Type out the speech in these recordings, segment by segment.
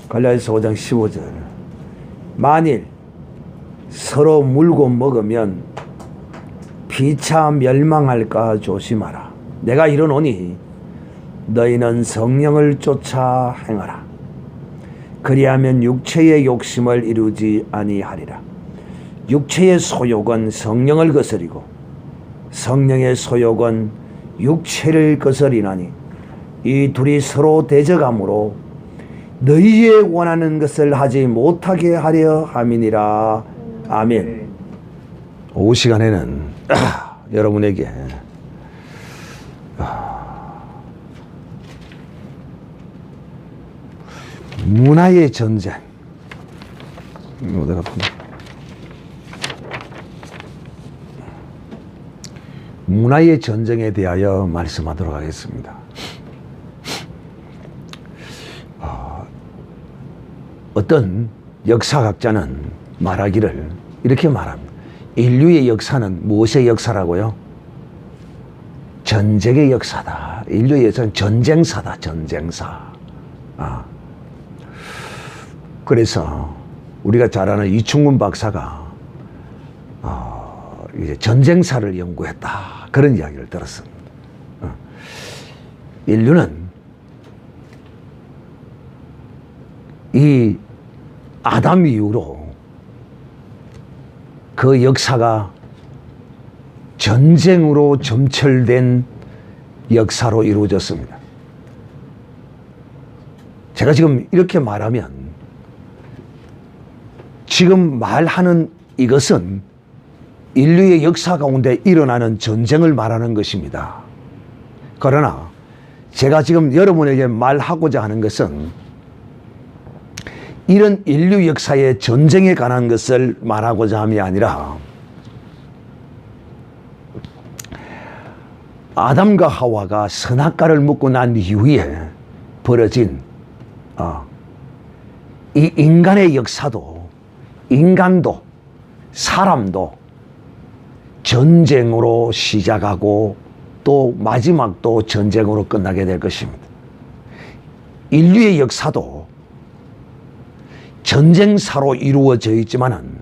갈라디아서 5장 15절. 만일 서로 물고 먹으면 피차 멸망할까 조심하라. 내가 이르노니 너희는 성령을 쫓아 행하라. 그리하면 육체의 욕심을 이루지 아니하리라. 육체의 소욕은 성령을 거스리고 성령의 소욕은 육체를 거스리나니 이 둘이 서로 대적함으로 너희의 원하는 것을 하지 못하게 하려 함이니라. 아멘. 오후 시간에는 여러분에게 문화의 전쟁, 문화의 전쟁에 대하여 말씀하도록 하겠습니다. 어떤 역사학자는 말하기를 이렇게 말합니다. 인류의 역사는 무엇의 역사라고요? 전쟁의 역사다. 인류의 역사는 전쟁사다. 전쟁사. 그래서 우리가 잘 아는 이충근 박사가 이제 전쟁사를 연구했다. 그런 이야기를 들었습니다. 인류는 이 아담 이후로 그 역사가 전쟁으로 점철된 역사로 이루어졌습니다. 제가 지금 이렇게 말하면 지금 말하는 이것은 인류의 역사 가운데 일어나는 전쟁을 말하는 것입니다. 그러나 제가 지금 여러분에게 말하고자 하는 것은 이런 인류 역사의 전쟁에 관한 것을 말하고자 함이 아니라 아담과 하와가 선악과를 먹고 난 이후에 벌어진 이 인간의 역사도 인간도 사람도 전쟁으로 시작하고 또 마지막도 전쟁으로 끝나게 될 것입니다. 인류의 역사도 전쟁사로 이루어져 있지만은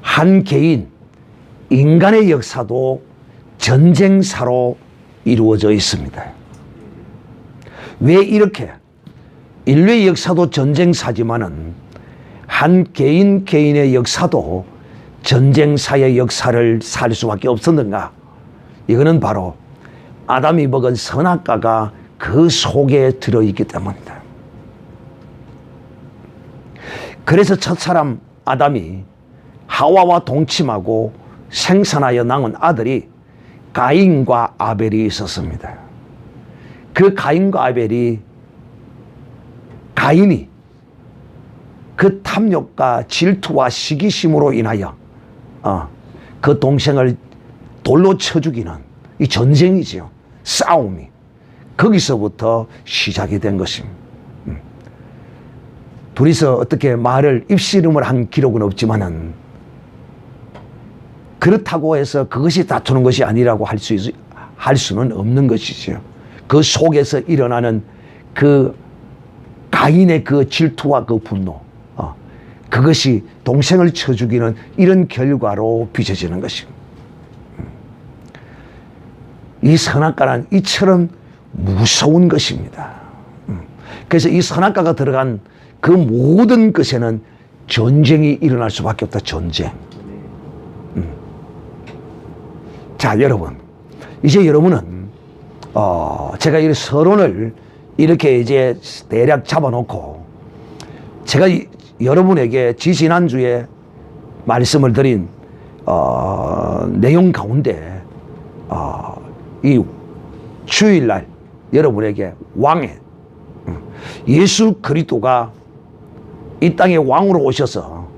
한 개인 인간의 역사도 전쟁사로 이루어져 있습니다. 왜 이렇게 인류의 역사도 전쟁사지만은 한 개인 개인의 역사도 전쟁사의 역사를 살 수밖에 없었는가? 이거는 바로 아담이 먹은 선악과가 그 속에 들어있기 때문이다. 그래서 첫사람 아담이 하와와 동침하고 생산하여 낳은 아들이 가인과 아벨이 있었습니다. 그 가인과 아벨이 가인이 그 탐욕과 질투와 시기심으로 인하여 그 동생을 돌로 쳐 죽이는 이 전쟁이지요. 싸움이 거기서부터 시작이 된 것입니다. 둘이서 어떻게 말을 입씨름을 한 기록은 없지만은 그렇다고 해서 그것이 다투는 것이 아니라고 할 수는 없는 것이죠. 그 속에서 일어나는 그 가인의 그 질투와 그 분노, 그것이 동생을 쳐 죽이는 이런 결과로 빚어지는 것입니다. 이 선악과는 이처럼 무서운 것입니다. 그래서 이 선악과가 들어간 그 모든 것에는 전쟁이 일어날 수밖에 없다. 전쟁. 자, 여러분, 이제 여러분은 제가 이 서론을 이렇게 이제 대략 잡아놓고 제가 여러분에게 지난주에 말씀을 드린 내용 가운데 이 주일날 여러분에게 왕의 예수 그리스도가 이 땅에 왕으로 오셔서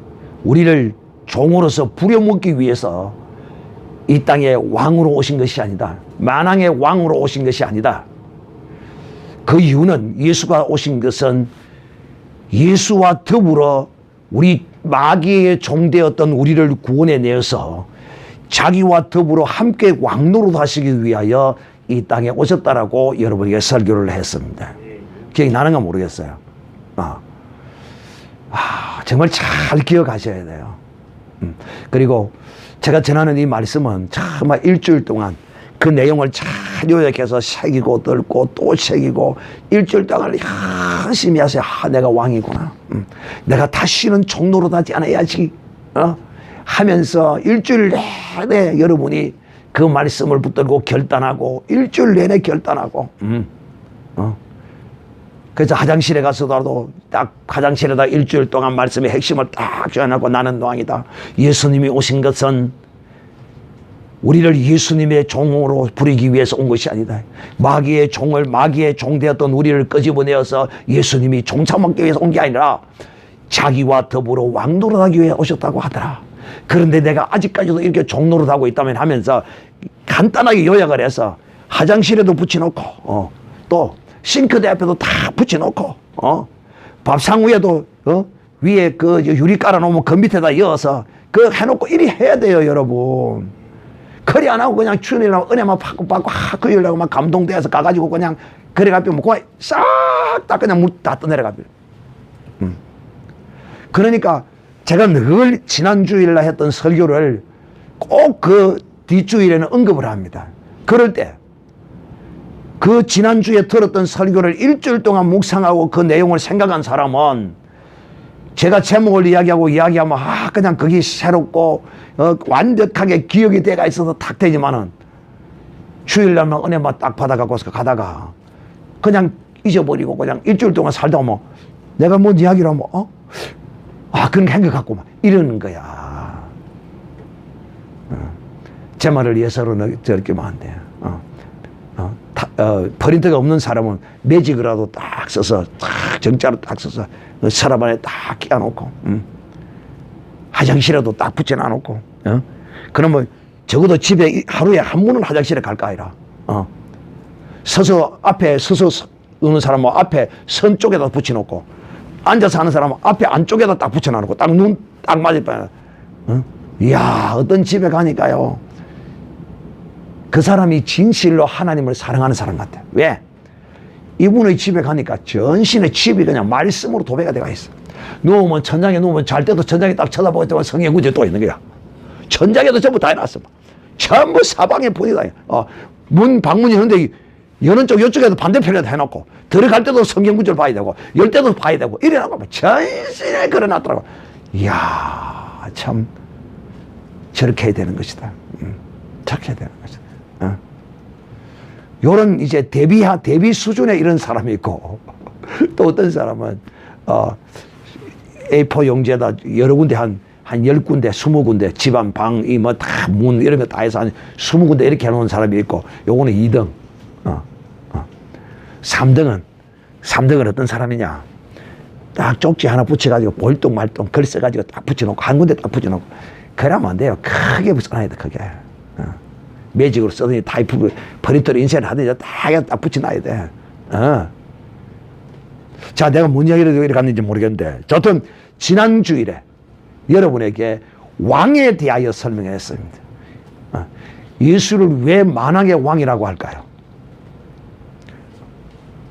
우리를 종으로서 부려먹기 위해서 이 땅에 왕으로 오신 것이 아니다. 만왕의 왕으로 오신 것이 아니다. 그 이유는 예수가 오신 것은 예수와 더불어 우리 마귀의 종되었던 우리를 구원해내어서 자기와 더불어 함께 왕노릇 하시기 위하여 이 땅에 오셨다라고 여러분에게 설교를 했습니다. 기억이 나는가 모르겠어요. 정말 잘 기억하셔야 돼요. 그리고 제가 전하는 이 말씀은 정말 일주일 동안 그 내용을 잘 요약해서 새기고 뜰고 또 새기고 일주일 동안 열심히 하세요. 내가 왕이구나. 내가 다시는 종노릇하지 않아야지. 하면서 일주일 내내 여러분이 그 말씀을 붙들고 결단하고 일주일 내내 결단하고 그래서 화장실에 가서도 딱 화장실에다 일주일 동안 말씀의 핵심을 딱 전하고 나는 왕이다. 예수님이 오신 것은 우리를 예수님의 종으로 부리기 위해서 온 것이 아니다. 마귀의 종 되었던 우리를 끄집어내어서 예수님이 종참받기 위해서 온 게 아니라 자기와 더불어 왕노릇하기 위해 오셨다고 하더라. 그런데 내가 아직까지도 이렇게 종노릇하고 있다면 하면서 간단하게 요약을 해서 화장실에도 붙여놓고 또 싱크대 앞에도 다 붙여놓고 밥상 위에도 위에 그 유리 깔아놓으면 그 밑에다 이어서 그 해놓고 이리 해야 돼요, 여러분. 그리 안 하고 그냥 주님이랑 은혜만 받고 그 일하고 막 감동돼서 가가지고 그냥 그래 가면 그냥 싹 다 그냥 물 다 떠내려가 버려. 그러니까 제가 늘 지난 주일날 했던 설교를 꼭 그 뒷주일에는 언급을 합니다. 그럴 때 그 지난주에 들었던 설교를 일주일 동안 묵상하고 그 내용을 생각한 사람은 제가 제목을 이야기하면 그냥 그게 새롭고 완벽하게 기억이 돼가 있어서 탁 되지만은 주일날만 은혜만 딱 받아갖고 가다가 그냥 잊어버리고 그냥 일주일 동안 살다 보면 내가 뭔 이야기를 하면 그런 생각갖고 막 이러는 거야. 제 말을 예사로 저렇게 하면 안 돼요. 프린터가 없는 사람은 매직이라도 딱 써서 딱 정자로 딱 써서 서랍 안에 딱 끼워놓고 화장실에도 딱 붙여놔놓고 그러면 적어도 집에 하루에 한 번은 화장실에 갈까 아니라 앞에 서서 오는 사람은 앞에 선 쪽에다 붙여놓고 앉아서 하는 사람은 앞에 안쪽에다 딱 붙여놔놓고 딱 눈 딱 맞을 뻔. 이야, 어떤 집에 가니까요, 그 사람이 진실로 하나님을 사랑하는 사람 같아. 왜? 이분의 집에 가니까 전신의 집이 그냥 말씀으로 도배가 되어 있어. 천장에 누우면 잘 때도 천장에 딱 쳐다보고 있다가 성경 구절이 또 있는 거야. 천장에도 전부 다 해놨어. 전부 사방에 보이다. 방문이 있는데 여는 쪽 이쪽에도 반대편에도 해놓고 들어갈 때도 성경 구절 봐야 되고 열 때도 봐야 되고 이래놓고 전신에 걸어놨더라고. 이야, 참 저렇게 해야 되는 것이다. 저렇게 해야 되는 것이다. 요런 이제 대비 수준의 이런 사람이 있고 또 어떤 사람은 A4 용지에다 여러 군데 한 10군데, 20군데 집안 방, 다 문 이런 거 다 해서 한 20군데 이렇게 해놓은 사람이 있고, 요거는 2등. 3등은 어떤 사람이냐, 딱 쪽지 하나 붙여가지고 볼똥말똥 글 써가지고 딱 붙여놓고 한 군데 딱 붙여놓고 그러면 안 돼요. 크게 써놔야 돼. 크게 매직으로 써더니 타이프 프린터로 인쇄를 하든지 딱 붙여놔야 돼. 자, 내가 뭔 이야기를 이렇게 갔는지 모르겠는데, 저튼 지난 주일에 여러분에게 왕에 대하여 설명했습니다. 예수를 왜 만왕의 왕이라고 할까요?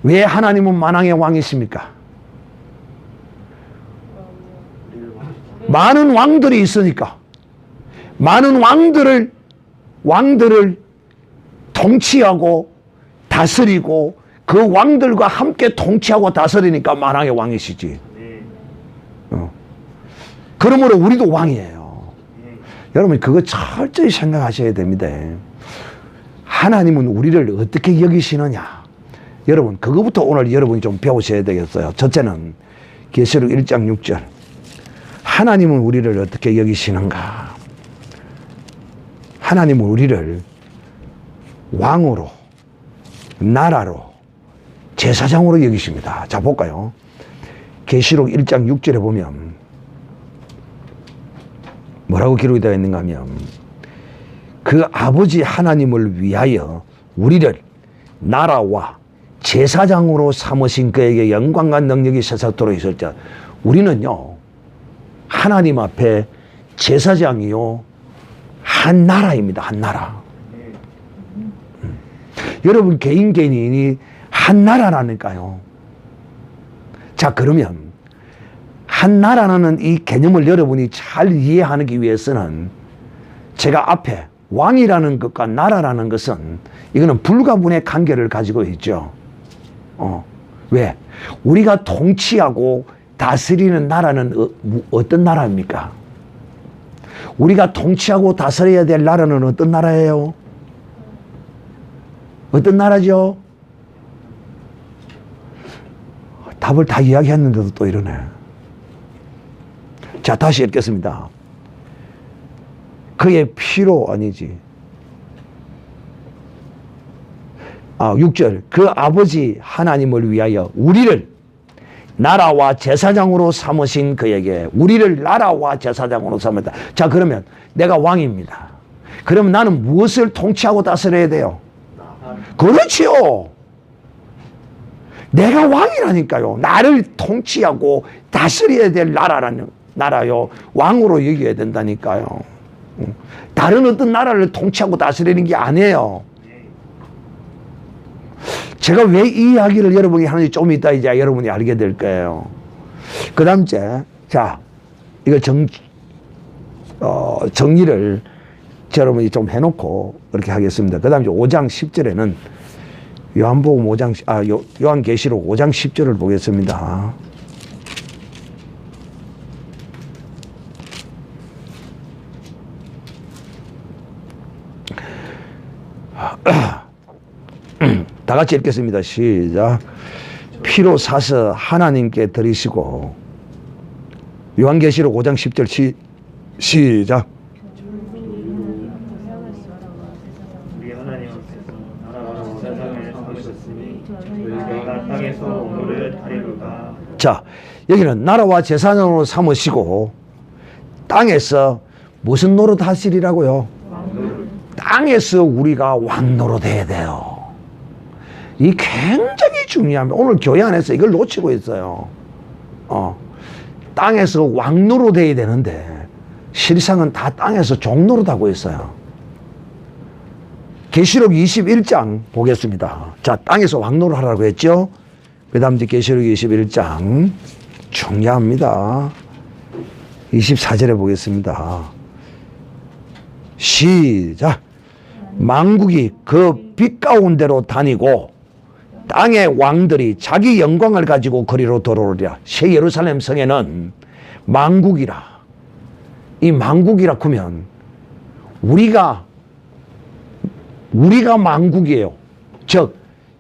왜 하나님은 만왕의 왕이십니까? 많은 왕들이 있으니까. 많은 왕들을 통치하고 다스리고 그 왕들과 함께 통치하고 다스리니까 만왕의 왕이시지. 그러므로 우리도 왕이에요. 여러분, 그거 철저히 생각하셔야 됩니다. 하나님은 우리를 어떻게 여기시느냐, 여러분, 그거부터 오늘 여러분이 좀 배우셔야 되겠어요. 첫째는 계시록 1장 6절. 하나님은 우리를 어떻게 여기시는가? 하나님은 우리를 왕으로, 나라로, 제사장으로 여기십니다. 자, 볼까요? 계시록 1장 6절에 보면 뭐라고 기록이 되어 있는가 하면, 그 아버지 하나님을 위하여 우리를 나라와 제사장으로 삼으신 그에게 영광과 능력이 세세토록 있을 때, 우리는요, 하나님 앞에 제사장이요, 한 나라입니다. 한 나라. 여러분, 개인이 한 나라라니까요. 자, 그러면 한 나라라는 이 개념을 여러분이 잘 이해하기 위해서는 제가 앞에 왕이라는 것과 나라라는 것은 이거는 불가분의 관계를 가지고 있죠. 왜? 우리가 통치하고 다스리는 나라는 어떤 나라입니까? 우리가 통치하고 다스려야 될 나라는 어떤 나라예요? 어떤 나라죠? 답을 다 이야기했는데도 또 이러네. 자, 다시 읽겠습니다. 그의 피로 아니지. 6절. 그 아버지 하나님을 위하여 우리를 나라와 제사장으로 삼으신 그에게 우리를 나라와 제사장으로 삼았다. 자, 그러면 내가 왕입니다. 그러면 나는 무엇을 통치하고 다스려야 돼요? 그렇지요. 내가 왕이라니까요. 나를 통치하고 다스려야 될 나라요. 왕으로 여겨야 된다니까요. 다른 어떤 나라를 통치하고 다스리는 게 아니에요. 제가 왜 이 이야기를 여러분이 하는지 좀 이따 이제 여러분이 알게 될 거예요. 그 다음 자, 이거 정리를 여러분이 좀 해놓고 그렇게 하겠습니다. 그 다음 5장 10절에는 요한복음 5장, 요한계시록 5장 10절을 보겠습니다. 다 같이 읽겠습니다. 시작. 피로 사서 하나님께 드리시고. 요한계시록 5장 10절 시작. 우리 하나님께서 나라와 세상을 삼으셨으니 저희가 땅에서 오늘을 다리로다. 자, 여기는 나라와 제사장으로 삼으시고 땅에서 무슨 노릇 하시리라고요? 땅에서 우리가 왕노릇 해야 돼요. 이 굉장히 중요합니다. 오늘 교회 안에서 이걸 놓치고 있어요. 땅에서 왕노릇 해야 되는데 실상은 다 땅에서 종노릇 하고 있어요. 계시록 21장 보겠습니다. 자, 땅에서 왕노릇 하라고 했죠. 그 다음 계시록 21장 중요합니다. 24절에 보겠습니다. 시작. 만국이 그 빛 가운데로 다니고 땅의 왕들이 자기 영광을 가지고 거리로 들어오리라. 새 예루살렘 성에는 만국이라. 이 만국이라 하면 우리가 만국이에요. 즉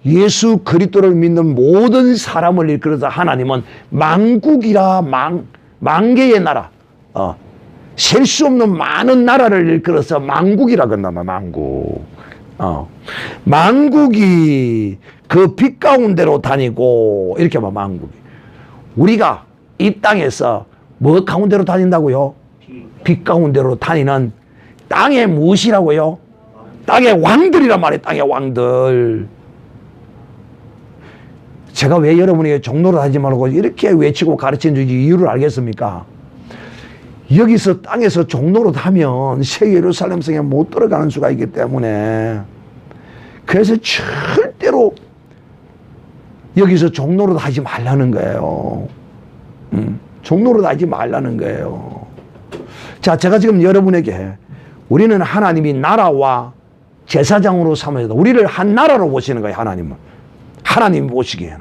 예수 그리스도를 믿는 모든 사람을 일컬어서 하나님은 만국이라. 만개의 나라, 셀 수 없는 많은 나라를 일컬어서 만국이라고 한단 말이야. 만국. 만국이 그 빛 가운데로 다니고 이렇게 말 만국이. 우리가 이 땅에서 뭐 가운데로 다닌다고요? 빛 가운데로 다니는 땅의 무엇이라고요? 땅의 왕들이란 말이에요. 땅의 왕들. 제가 왜 여러분에게 종노릇 하지 말고 이렇게 외치고 가르치는 이유를 알겠습니까? 여기서 땅에서 종노릇 하면 새 예루살렘 성에 못 들어가는 수가 있기 때문에, 그래서 절대로 여기서 종노릇 하지 말라는 거예요. 종노릇 하지 말라는 거예요. 자, 제가 지금 여러분에게 우리는 하나님이 나라와 제사장으로 삼으셔서 우리를 한 나라로 보시는 거예요. 하나님은. 하나님이 보시기에는.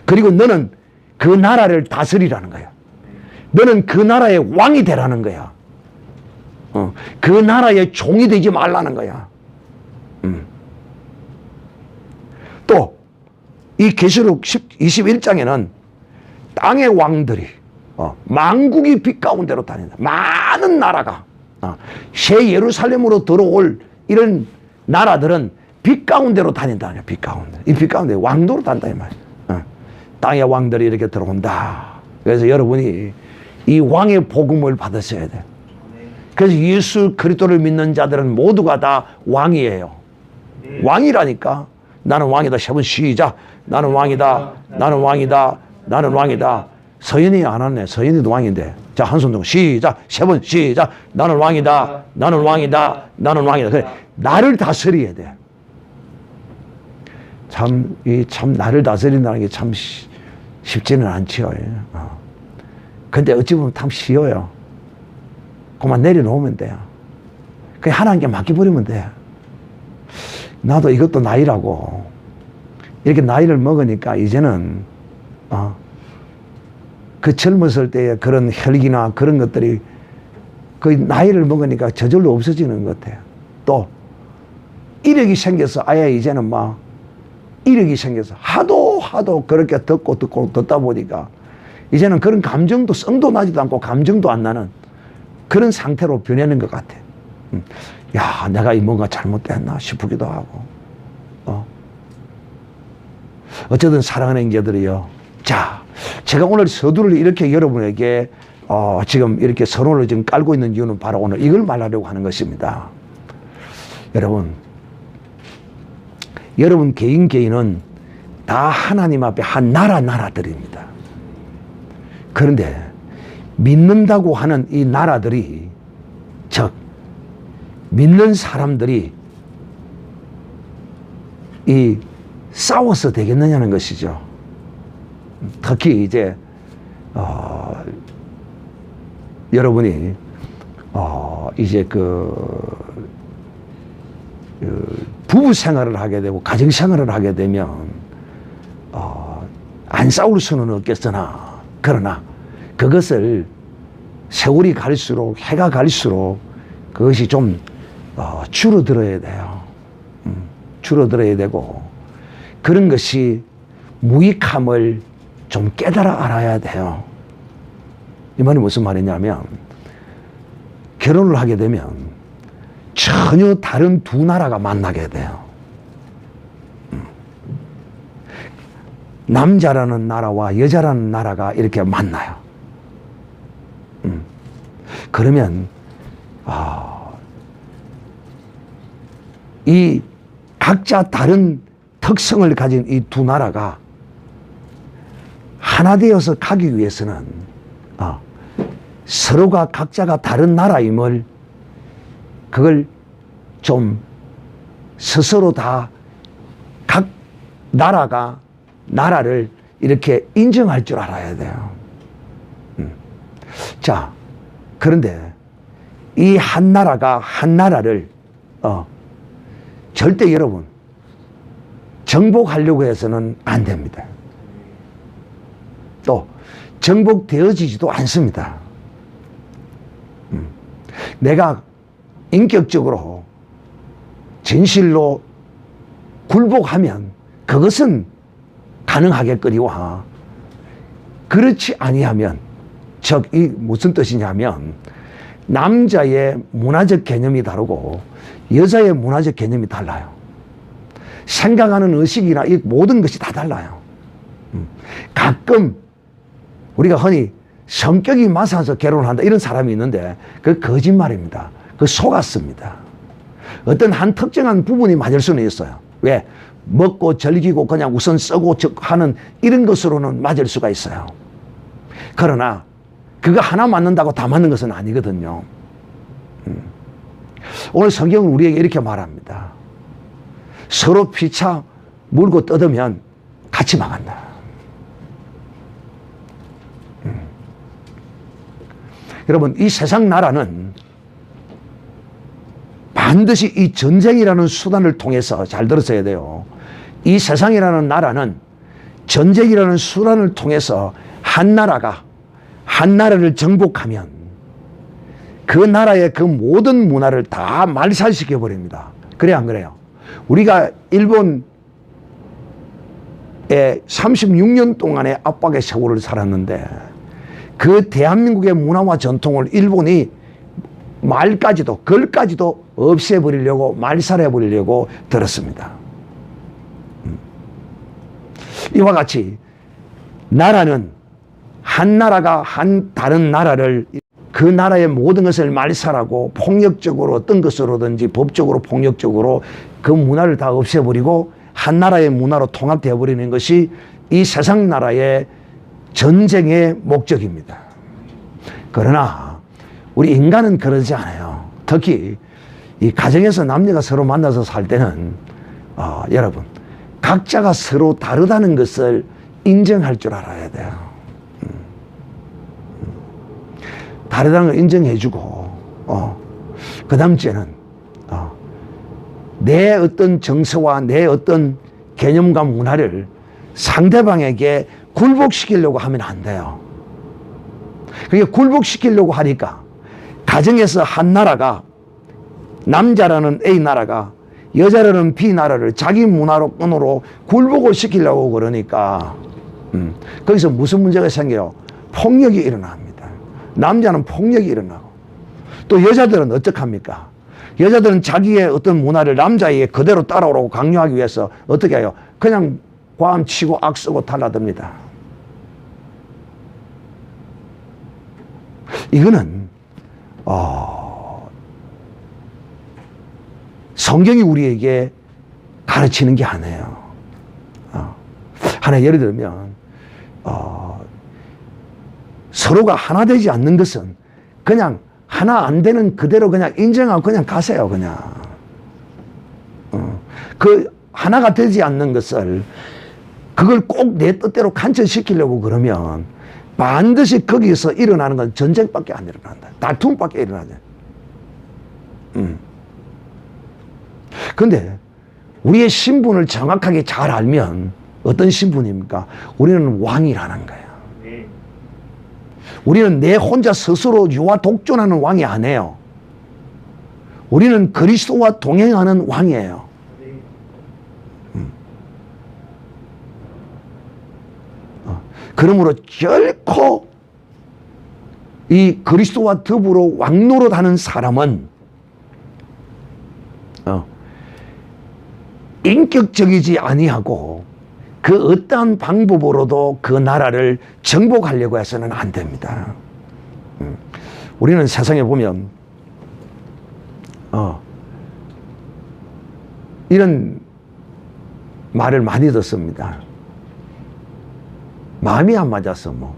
그리고 너는 그 나라를 다스리라는 거야. 너는 그 나라의 왕이 되라는 거야. 그 나라의 종이 되지 말라는 거야. 또 이 계시록 21장에는 땅의 왕들이 만국이 빛 가운데로 다닌다. 많은 나라가 새 예루살렘으로 들어올 이런 나라들은 빛 가운데로 다닌다. 빛 가운데. 이 빛 가운데 왕도로 단다 이 말이야. 땅의 왕들이 이렇게 들어온다. 그래서 여러분이 이 왕의 복음을 받으셔야 돼. 그래서 예수 그리스도를 믿는 자들은 모두가 다 왕이에요. 왕이라니까. 나는 왕이다. 세 번 시작. 나는 왕이다. 나는 왕이다. 나는 왕이다. 서연이 안 왔네. 서연이도 왕인데. 자, 한 손 들고 시작. 세 번 시작. 나는 왕이다. 나는 왕이다. 나는 왕이다. 그래, 나를 다스려야 돼. 참 나를 다스린다는 게 참 쉽지는 않지요. 근데 어찌 보면 참 쉬워요. 그만 내려놓으면 돼요. 그냥 하나님께 맡겨버리면 돼. 나도 이것도 나이라고. 이렇게 나이를 먹으니까 이제는 그 젊었을 때의 그런 혈기나 그런 것들이 그 나이를 먹으니까 저절로 없어지는 것 같아요. 또 이력이 생겨서 아예 이제는 막 이력이 생겨서 하도 그렇게 듣고 듣다 보니까 이제는 그런 감정도 성도 나지도 않고 감정도 안 나는 그런 상태로 변하는 것 같아. 야, 내가 이 뭔가 잘못됐나 싶기도 하고. 어쨌든 사랑하는 형제들이요. 자, 제가 오늘 서두를 이렇게 여러분에게 지금 이렇게 서론을 지금 깔고 있는 이유는 바로 오늘 이걸 말하려고 하는 것입니다. 여러분 개인은 다 하나님 앞에 한 나라들입니다. 그런데 믿는다고 하는 이 나라들이, 즉 믿는 사람들이 이 싸워서 되겠느냐는 것이죠. 특히 이제 여러분이 이제 부부 생활을 하게 되고 가정 생활을 하게 되면 안 싸울 수는 없겠으나, 그러나 그것을 세월이 갈수록, 해가 갈수록 그것이 좀 줄어들어야 돼요. 줄어들어야 되고, 그런 것이 무익함을 좀 깨달아 알아야 돼요. 이 말이 무슨 말이냐면, 결혼을 하게 되면 전혀 다른 두 나라가 만나게 돼요. 남자라는 나라와 여자라는 나라가 이렇게 만나요. 그러면 이 각자 다른 특성을 가진 이 두 나라가 하나 되어서 가기 위해서는 서로가 각자가 다른 나라임을, 그걸 좀 스스로 다 각 나라를 이렇게 인정할 줄 알아야 돼요. 자, 그런데 이 한 나라가 한 나라를 절대 여러분 정복하려고 해서는 안 됩니다. 또 정복되어지지도 않습니다. 내가 인격적으로 진실로 굴복하면 그것은 가능하겠거니와, 그렇지 아니하면, 즉 이 무슨 뜻이냐면, 남자의 문화적 개념이 다르고 여자의 문화적 개념이 달라요. 생각하는 의식이나 이 모든 것이 다 달라요. 가끔 우리가 흔히 성격이 맞아서 결혼한다 이런 사람이 있는데 그 거짓말입니다. 그 속았습니다. 어떤 한 특정한 부분이 맞을 수는 있어요. 왜? 먹고 즐기고 그냥 우선 쓰고 하는 이런 것으로는 맞을 수가 있어요. 그러나 그거 하나 맞는다고 다 맞는 것은 아니거든요. 오늘 성경은 우리에게 이렇게 말합니다. 서로 피차 물고 뜯으면 같이 망한다. 여러분, 이 세상 나라는 반드시 이 전쟁이라는 수단을 통해서, 잘 들으셔야 돼요. 이 세상이라는 나라는 전쟁이라는 수단을 통해서 한 나라가 한 나라를 정복하면 그 나라의 그 모든 문화를 다 말살시켜 버립니다. 그래 안 그래요? 우리가 일본에 36년 동안의 압박의 세월을 살았는데 그 대한민국의 문화와 전통을 일본이 말까지도 글까지도 없애버리려고, 말살해버리려고 들었습니다. 이와 같이 나라는 한 나라가 한 다른 나라를, 그 나라의 모든 것을 말살하고 폭력적으로 어떤 것으로든지 법적으로 폭력적으로 그 문화를 다 없애버리고 한 나라의 문화로 통합되어 버리는 것이 이 세상 나라의 전쟁의 목적입니다. 그러나 우리 인간은 그러지 않아요. 특히 이 가정에서 남녀가 서로 만나서 살 때는 여러분, 각자가 서로 다르다는 것을 인정할 줄 알아야 돼요. 다르다는 걸 인정해주고, 그 다음째는, 내 어떤 정서와 내 어떤 개념과 문화를 상대방에게 굴복시키려고 하면 안 돼요. 그게 굴복시키려고 하니까, 가정에서 한 나라가, 남자라는 A 나라가 여자라는 B 나라를 자기 문화로 끈으로 굴복을 시키려고 그러니까, 거기서 무슨 문제가 생겨요? 폭력이 일어납니다. 남자는 폭력이 일어나고, 또 여자들은 어떡합니까? 여자들은 자기의 어떤 문화를 남자에게 그대로 따라오라고 강요하기 위해서 어떻게 해요? 그냥 과음치고 악쓰고 달라듭니다. 이거는 성경이 우리에게 가르치는 게 아니에요. 하나 예를 들면 서로가 하나 되지 않는 것은 그냥 하나 안 되는 그대로 그냥 인정하고 그냥 가세요. 그냥 그 하나가 되지 않는 것을 그걸 꼭 내 뜻대로 간철시키려고 그러면 반드시 거기서 일어나는 건 전쟁밖에 안 일어난다. 다툼밖에 일어나죠. 그런데 우리의 신분을 정확하게 잘 알면 어떤 신분입니까? 우리는 왕이라는 거예요. 우리는 내 혼자 스스로 유아 독존하는 왕이 아니에요. 우리는 그리스도와 동행하는 왕이에요. 그러므로 결코 이 그리스도와 더불어 왕노릇하는 사람은 인격적이지 아니하고 그 어떠한 방법으로도 그 나라를 정복하려고 해서는 안 됩니다. 우리는 세상에 보면 이런 말을 많이 듣습니다. 마음이 안 맞았어 뭐.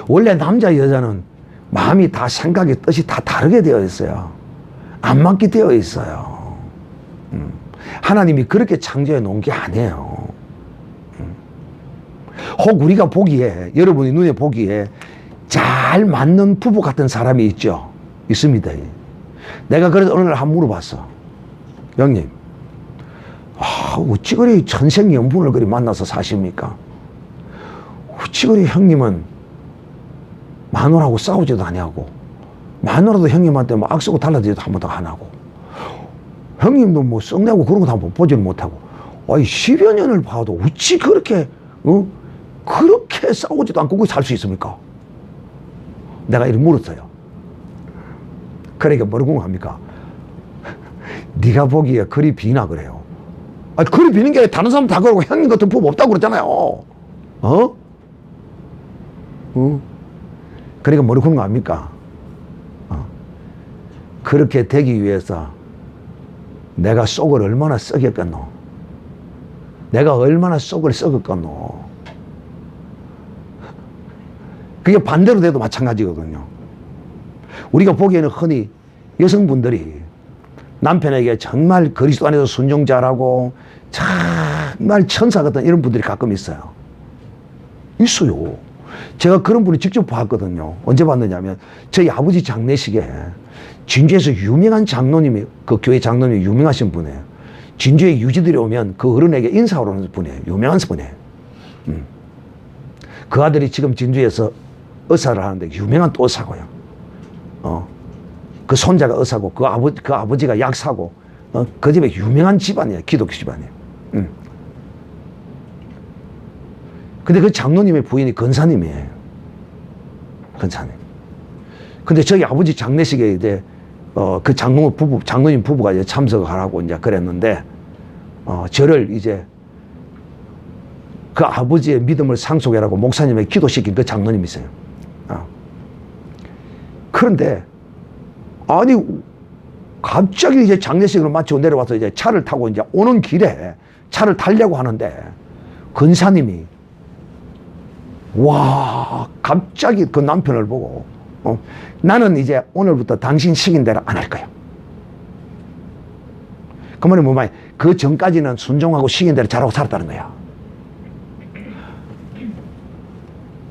원래 남자 여자는 마음이 다 생각이 뜻이 다 다르게 되어 있어요. 안 맞게 되어 있어요. 하나님이 그렇게 창조해 놓은 게 아니에요. 혹 우리가 보기에, 여러분이 눈에 보기에 잘 맞는 부부 같은 사람이 있죠. 있습니다. 내가 그래서 어느 날 한 물어봤어. 형님, 어찌 그리 천생연분을 그리 만나서 사십니까? 어찌 그리 형님은 마누라하고 싸우지도 아니하고 마누라도 형님한테 뭐 악쓰고 달라지지도 한 번도 안 하고 형님도 뭐 썩내고 그런 것도 한번 보지를 못하고 10여 년을 봐도 어찌 그렇게 그렇게 싸우지도 않고 살 수 있습니까? 내가 이렇게 물었어요. 그러니까 뭐라고 합니까? 네가 보기에 그리 비나 그래요. 그리 비는 게 다른 사람 다 그러고 형님 같은 부부 없다고 그러잖아요. 그러니까 뭐라고 하는 거 압니까? 그렇게 되기 위해서 내가 속을 얼마나 썩였겠노? 내가 얼마나 속을 썩었겠노? 그게 반대로 돼도 마찬가지거든요. 우리가 보기에는 흔히 여성분들이 남편에게 정말 그리스도 안에서 순종 잘하고 정말 천사 같은 이런 분들이 가끔 있어요. 있어요. 제가 그런 분을 직접 봤거든요. 언제 봤느냐면 저희 아버지 장례식에 진주에서 유명한 장로님이, 그 교회 장로님이 유명하신 분이에요. 진주에 유지들이 오면 그 어른에게 인사하러 오는 분이에요. 유명한 분이에요. 그 아들이 지금 진주에서 의사를 하는데 유명한 또 의사고요. 그 손자가 의사고 그 아버지가 약사고 그 집에 유명한 집안이에요. 기독교 집안이에요. 근데 그 장로님의 부인이 권사님이에요. 권사님. 근데 저희 아버지 장례식에 이제 그 장로님 부부가 이제 참석을 하라고 이제 그랬는데 저를 이제 그 아버지의 믿음을 상속해라고 목사님의 기도시킨 그 장로님이 있어요. 그런데 아니 갑자기 이제 장례식을 마치고 내려와서 이제 차를 타고 이제 오는 길에 차를 타려고 하는데 권사님이 갑자기 그 남편을 보고 나는 이제 오늘부터 당신 시킨 대로 안 할 거야. 그 말이 뭐 말이야? 그 전까지는 순종하고 시킨 대로 잘하고 살았다는 거야.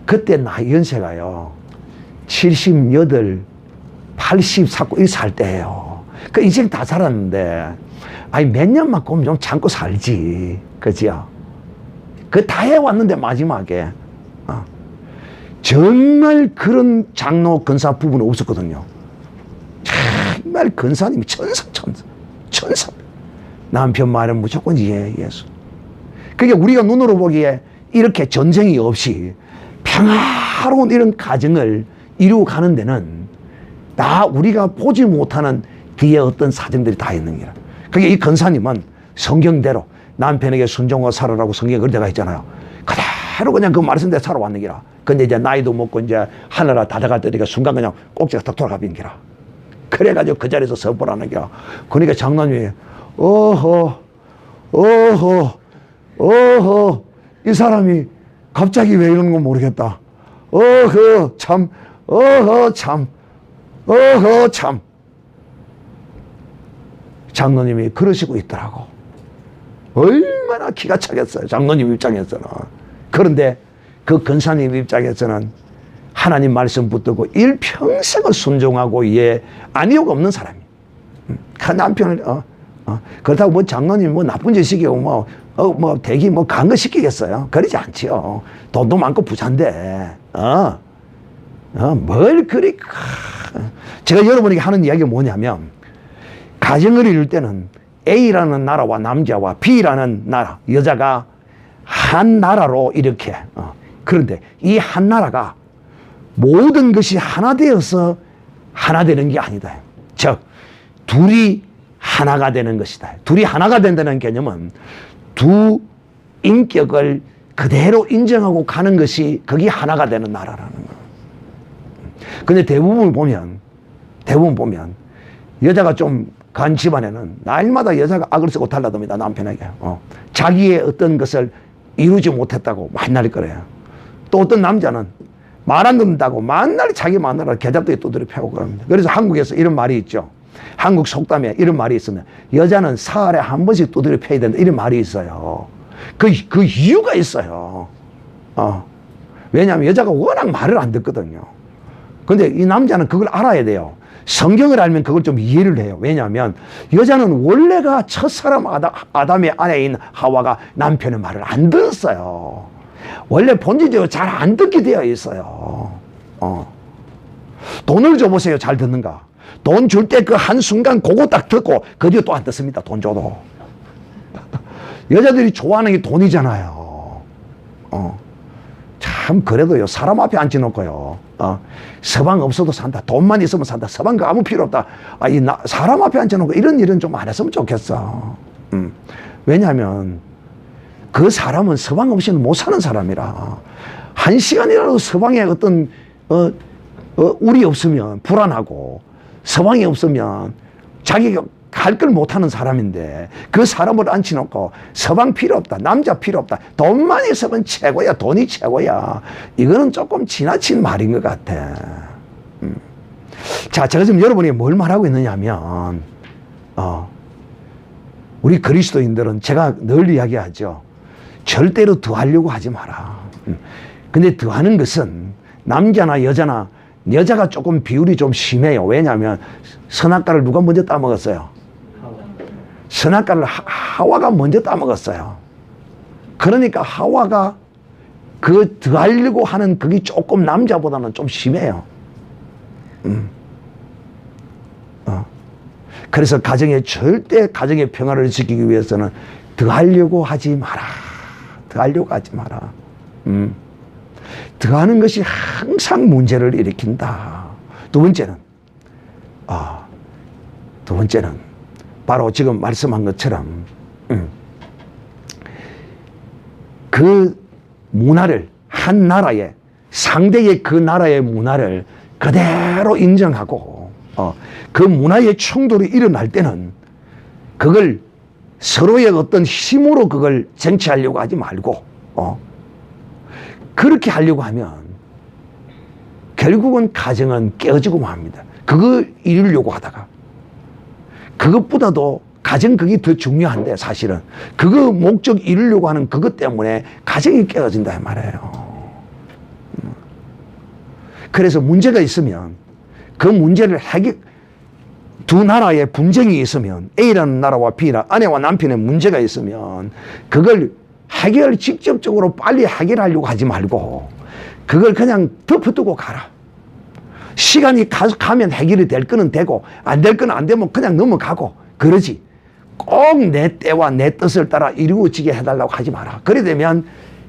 그때 나이 연세가요 78, 80 살 때예요. 그 인생 다 살았는데 아니 몇 년만 꼬면 좀 참고 살지, 그죠? 그 다 해왔는데 마지막에 정말 그런 장로 근사 부부는 없었거든요. 정말 근사님이 천사. 남편 말은 무조건 예수. 그게 우리가 눈으로 보기에 이렇게 전쟁이 없이 평화로운 이런 가정을 이루어 가는 데는 다 우리가 보지 못하는 뒤에 어떤 사정들이 다 있는 거라. 그게 이 근사님은 성경대로 남편에게 순종하고 살아라고 성경에 그런 데가 있잖아요. 그대로 그냥 그 말씀대로 살아왔는 기라. 근데 이제 나이도 먹고 이제 하늘아 다다갈 때니까 순간 그냥 꼭지가 탁 돌아가 빈 기라. 그래가지고 그 자리에서 선포하는 기라. 그러니까 장로님이 어허 이 사람이 갑자기 왜 이러는 건 모르겠다. 참. 장로님이 그러시고 있더라고. 얼마나 기가 차겠어요, 장로님 입장에서는. 그런데 그 근사님 입장에서는 하나님 말씀 붙들고 일평생을 순종하고 아니오가 없는 사람이. 그 남편을 그렇다고 뭐 장로님이 뭐 나쁜 짓 시키고 대기 간 거 시키겠어요? 그러지 않지요. 돈도 많고 부자인데 뭘 그리. 제가 여러분에게 하는 이야기가 뭐냐면, 가정을 이룰 때는 A라는 나라와 남자와 B라는 나라, 여자가 한 나라로 이렇게 그런데 이 한 나라가 모든 것이 하나 되어서 하나 되는 게 아니다. 즉 둘이 하나가 되는 것이다. 둘이 하나가 된다는 개념은 두 인격을 그대로 인정하고 가는 것이 그게 하나가 되는 나라라는 거예요. 근데 대부분 보면 여자가 좀 간 집안에는 날마다 여자가 악을 쓰고 달라듭니다, 남편에게. 자기의 어떤 것을 이루지 못했다고 만날 거래요. 또 어떤 남자는 말 안 듣는다고 만날 자기 마누라를 계잡대에 두드려 패고 그럽니다. 그래서 한국에서 이런 말이 있죠. 한국 속담에 이런 말이 있으면 여자는 사흘에 한 번씩 두드려 패야 된다, 이런 말이 있어요. 그 이유가 있어요. 왜냐하면 여자가 워낙 말을 안 듣거든요. 근데 이 남자는 그걸 알아야 돼요. 성경을 알면 그걸 좀 이해를 해요. 왜냐하면 여자는 원래가 첫사람 아담의 아내에 있는 하와가 남편의 말을 안 들었어요. 원래 본질적으로 잘 안 듣게 되어 있어요. 돈을 줘보세요, 잘 듣는가? 돈 줄 때 그 한순간 그거 딱 듣고 그 뒤에 또 안 듣습니다, 돈 줘도. 여자들이 좋아하는 게 돈이잖아요. 참 그래도요, 사람 앞에 앉혀놓고요, 서방 없어도 산다, 돈만 있으면 산다, 서방 아무 필요 없다, 사람 앞에 앉혀놓고 이런 일은 좀 안 했으면 좋겠어. 왜냐하면 그 사람은 서방 없이는 못 사는 사람이라. 한 시간이라도 서방에 어떤 울이 없으면 불안하고, 서방이 없으면 자기가 갈 걸 못하는 사람인데 그 사람을 앉혀놓고 서방 필요 없다, 남자 필요 없다, 돈만 있으면 최고야, 돈이 최고야, 이거는 조금 지나친 말인 것 같아. 자, 제가 지금 여러분에게 뭘 말하고 있느냐면, 우리 그리스도인들은 제가 늘 이야기하죠. 절대로 더하려고 하지 마라. 근데 더하는 것은 남자나 여자가 조금 비율이 좀 심해요. 왜냐하면 선악과를 누가 먼저 따먹었어요? 선악과를 하와가 먼저 따먹었어요. 그러니까 하와가 그 더하려고 하는 그게 조금 남자보다는 좀 심해요. 그래서 절대 가정의 평화를 지키기 위해서는 더하려고 하지 마라. 더하려고 하지 마라. 더하는 것이 항상 문제를 일으킨다. 두 번째는 바로 지금 말씀한 것처럼 그 문화를, 한 나라의 상대의 그 나라의 문화를 그대로 인정하고 그 문화의 충돌이 일어날 때는 그걸 서로의 어떤 힘으로 그걸 쟁취하려고 하지 말고 그렇게 하려고 하면 결국은 가정은 깨어지고 맙니다. 그거 이루려고 하다가. 그것보다도 가정 그게 더 중요한데, 사실은 그거 목적 이루려고 하는 그것 때문에 가정이 깨어진다 말이에요. 그래서 문제가 있으면 그 문제를 두 나라의 분쟁이 있으면 A라는 나라와 B라 아내와 남편의 문제가 있으면 그걸 직접적으로 빨리 해결하려고 하지 말고 그걸 그냥 덮어두고 가라. 시간이 가면 해결이 될 거는 되고 안 될 거는 안 되면 그냥 넘어가고 그러지. 꼭 내 때와 내 뜻을 따라 이루어지게 해달라고 하지 마라. 그래 되면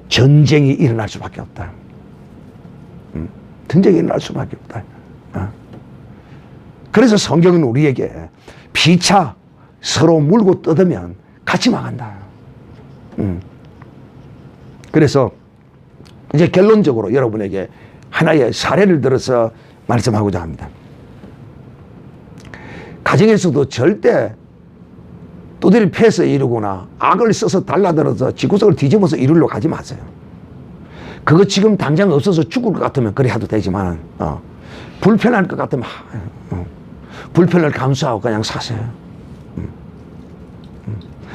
전쟁이 일어날 수밖에 없다. 전쟁이 일어날 수밖에 없다. 그래서 성경은 우리에게 피차 서로 물고 뜯으면 같이 망한다. 그래서 이제 결론적으로 여러분에게 하나의 사례를 들어서 말씀하고자 합니다. 가정에서도 절대 두드리 패서 이루거나 악을 써서 달라들어서 지구석을 뒤집어서 이루려고 하지 마세요. 그거 지금 당장 없어서 죽을 것 같으면 그래 해도 되지만 불편할 것 같으면 불편을 감수하고 그냥 사세요.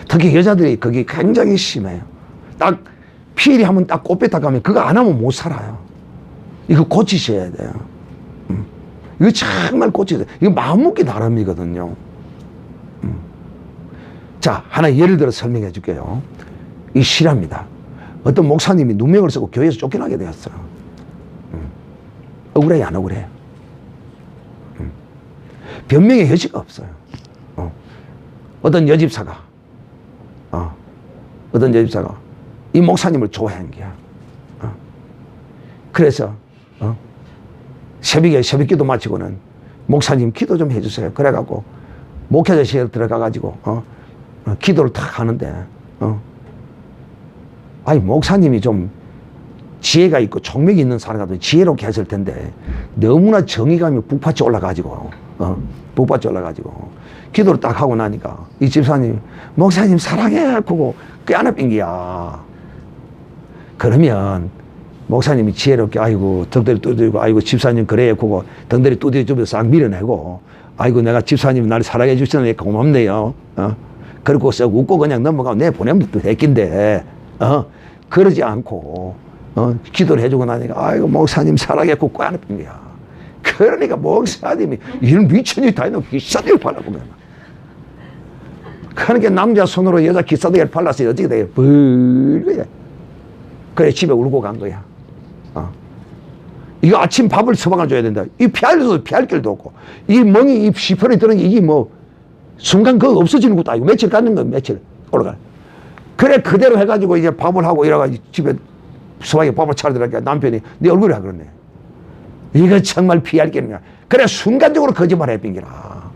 특히 여자들이 그게 굉장히 심해요. 딱 피일이 하면 딱 꽃배타 가면 그거 안 하면 못 살아요. 이거 고치셔야 돼요. 이거 정말 고치셔야 돼요. 이거 마음먹기 나름이거든요. 자, 하나 예를 들어 설명해 줄게요. 이 실화입니다. 어떤 목사님이 누명을 쓰고 교회에서 쫓겨나게 되었어요. 억울해요, 안 억울해요? 변명의 여지가 없어요. 어떤 여집사가 이 목사님을 좋아한 거야. 그래서 새벽에 새벽기도 마치고는 목사님 기도 좀 해주세요. 그래갖고 목회자실에 들어가가지고 기도를 탁 하는데 아니 목사님이 좀 지혜가 있고 총명이 있는 사람 같으면 지혜롭게 했을 텐데 너무나 정의감이 북받쳐 올라가지고 기도를 딱 하고 나니까 이 집사님 목사님 사랑해 그거 꽤 빙기야. 그러면 목사님이 지혜롭게 아이고 덩다리 두드리고 아이고 집사님 그래요 그거 덩다리 두드려 주면서 싹 밀어내고 아이고 내가 집사님 나를 사랑해 주시니까 고맙네요. 그러고서 웃고 그냥 넘어가고 내 보내면 됐긴데 그러지 않고 기도를 해주고 나니까 아이고 목사님 사랑했고 꽈는 거야. 그러니까 목사님이 이런 미천이 다 있는 기싸대기를 발라보면 그러니까 남자 손으로 여자 기싸대기를 발라서 어떻게 돼요? 벌거야. 그래 집에 울고 간 거야. 이거 아침 밥을 서방을 줘야 된다. 이 피할 길도 없고 이 멍이 이 시편에 들은 이게 뭐 순간 그거 없어지는 것도 아니고 며칠 갖는 거 며칠 올라가. 그래 그대로 해가지고 이제 밥을 하고 이래가지고 집에 서방이 밥을 차리더라니까 남편이 네 얼굴이라 그러네. 이거 정말 피할 길이냐. 그래 순간적으로 거짓말 해빙기라.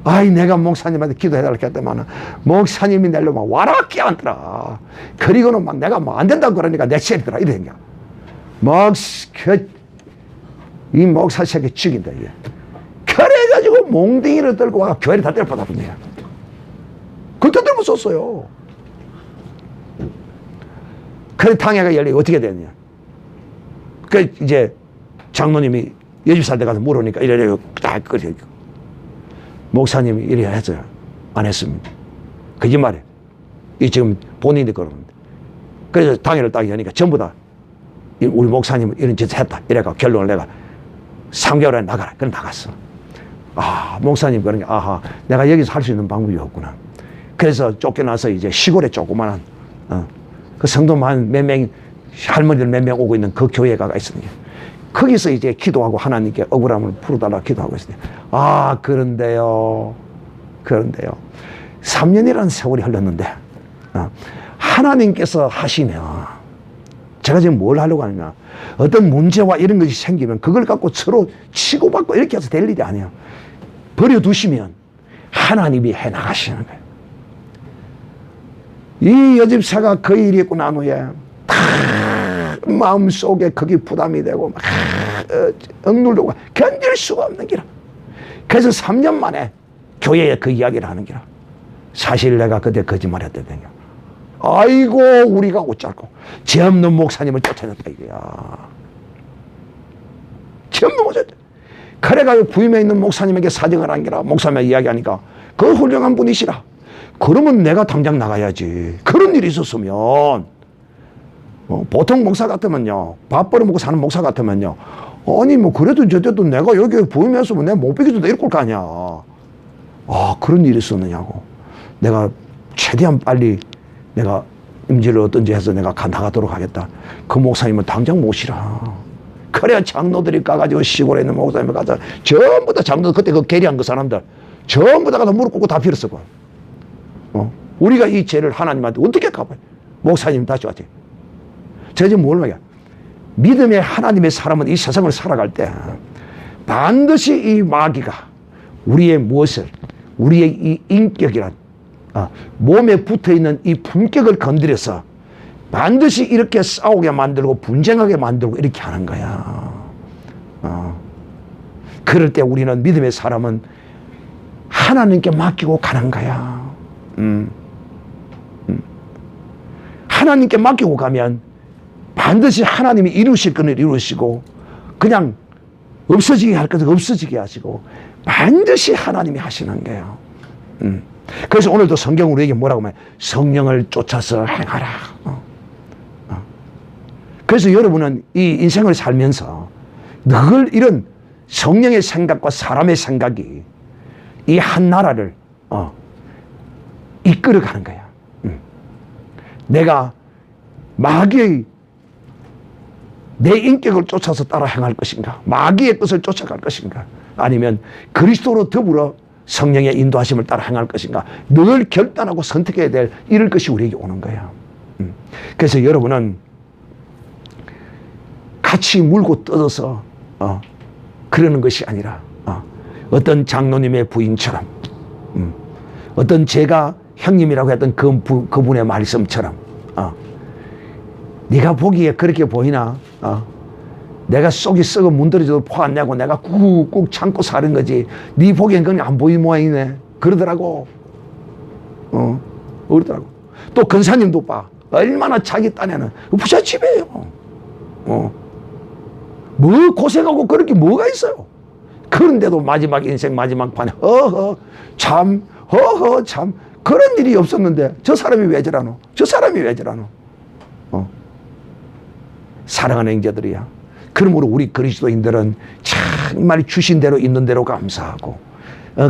아이 내가 목사님한테 기도해달라고 했더만 목사님이 내로 막 와라 끼얹더라. 그리고는 막 내가 뭐 안 된다고 그러니까 내 시절이더라 이래 게. 이 목사 새끼 죽인다 이게. 그래가지고 몽둥이를 들고 와 교회를 다 때려 받아본 거야. 그때 들고 썼어요. 그래 당회가 열리고 어떻게 됐냐. 그 이제 장로님이 여집살 때 가서 물으니까 이래요. 딱 그래. 목사님이 이래 했어요. 안 했습니다. 거짓말이에요. 이 지금 본인이 그러는데. 그래서 당회를 딱 여니까 전부 다 우리 목사님은 이런 짓을 했다. 이래가 결론을 내가 3개월 안에 나가라. 그래 나갔어. 목사님 그런 게 아하 내가 여기서 할 수 있는 방법이 없구나. 그래서 쫓겨나서 이제 시골에 조그만한 그 성도만 몇 명 할머니들 몇 명 오고 있는 그 교회가 있습니다. 거기서 이제 기도하고 하나님께 억울함을 풀어달라고 기도하고 있습니다. 그런데요 3년이라는 세월이 흘렀는데 하나님께서 하시면 제가 지금 뭘 하려고 하느냐 어떤 문제와 이런 것이 생기면 그걸 갖고 서로 치고받고 이렇게 해서 될 일이 아니에요. 버려두시면 하나님이 해나가시는 거예요. 이 여집사가 그 일이 있고 난 후에 마음속에 그게 부담이 되고 막 억눌리고 견딜 수가 없는 기라. 그래서 3년 만에 교회에 그 이야기를 하는 기라. 사실 내가 그때 거짓말했거든요. 아이고 우리가 어쩌고 죄 없는 목사님을 쫓아냈다 이거야. 죄 없는 목사님. 그래가지고 부임에 있는 목사님에게 사정을 한 게라. 목사님이 이야기하니까 그 훌륭한 분이시라. 그러면 내가 당장 나가야지. 그런 일이 있었으면 보통 목사 같으면요, 밥 벌어먹고 사는 목사 같으면요, 아니 뭐 그래도 저때도 내가 여기 부임했으면 내가 못 비켜도 이럴 걸 거 아니야. 아, 그런 일이 있었느냐고. 내가 최대한 빨리 내가 임지를 어떤지 해서 내가 나가도록 하겠다. 그 목사님은 당장 모시라. 그래야 장로들이 가가지고 시골에 있는 목사님을 가서 전부 다 장로, 그때 그 계리한 그 사람들 전부 다 가서 무릎 꿇고 다 빌었어. 우리가 이 죄를 하나님한테 어떻게 갚아요? 목사님 다시 왔지. 제가 지금 뭘 말이야. 믿음의 하나님의 사람은 이 세상을 살아갈 때 반드시 이 마귀가 우리의 무엇을, 우리의 이 인격이란 몸에 붙어있는 이 품격을 건드려서 반드시 이렇게 싸우게 만들고 분쟁하게 만들고 이렇게 하는 거야. 그럴 때 우리는 믿음의 사람은 하나님께 맡기고 가는 거야. 하나님께 맡기고 가면 반드시 하나님이 이루실 것을 이루시고 그냥 없어지게 할 것을 없어지게 하시고 반드시 하나님이 하시는 거예요. 그래서 오늘도 성경 우리에게 뭐라고 말해? 성령을 쫓아서 행하라. 그래서 여러분은 이 인생을 살면서 늘 이런 성령의 생각과 사람의 생각이 이 한 나라를 이끌어가는 거야. 내가 마귀의 내 인격을 쫓아서 따라 행할 것인가? 마귀의 뜻을 쫓아갈 것인가? 아니면 그리스도로 더불어 성령의 인도하심을 따라 행할 것인가? 늘 결단하고 선택해야 될 이럴 것이 우리에게 오는 거야. 그래서 여러분은 같이 물고 뜯어서 그러는 것이 아니라 어떤 장로님의 부인처럼 어떤 제가 형님이라고 했던 그분의 말씀처럼 네가 보기에 그렇게 보이나? 내가 속이 썩어 문드러져도 화 안 내고 내가 꾹꾹 참고 사는 거지. 네 보기엔 그건 안 보이는 모양이네. 그러더라고. 그러더라고. 또 근사님도 봐. 얼마나 자기 딴에는 부잣집이에요. 뭐 고생하고 그렇게 뭐가 있어요. 그런데도 마지막 인생 마지막 판에 참 그런 일이 없었는데 저 사람이 왜 저러노? 저 사람이 왜 저러노? 사랑하는 형제들이야. 그러므로 우리 그리스도인들은 정말 주신 대로 있는 대로 감사하고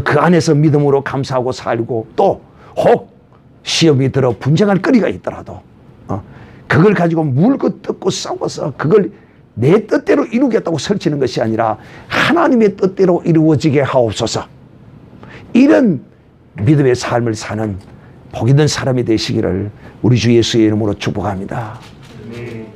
그 안에서 믿음으로 감사하고 살고 또 혹 시험이 들어 분쟁할 거리가 있더라도 그걸 가지고 물고 뜯고 싸워서 그걸 내 뜻대로 이루겠다고 설치는 것이 아니라 하나님의 뜻대로 이루어지게 하옵소서. 이런 믿음의 삶을 사는 복 있는 사람이 되시기를 우리 주 예수의 이름으로 축복합니다. 네.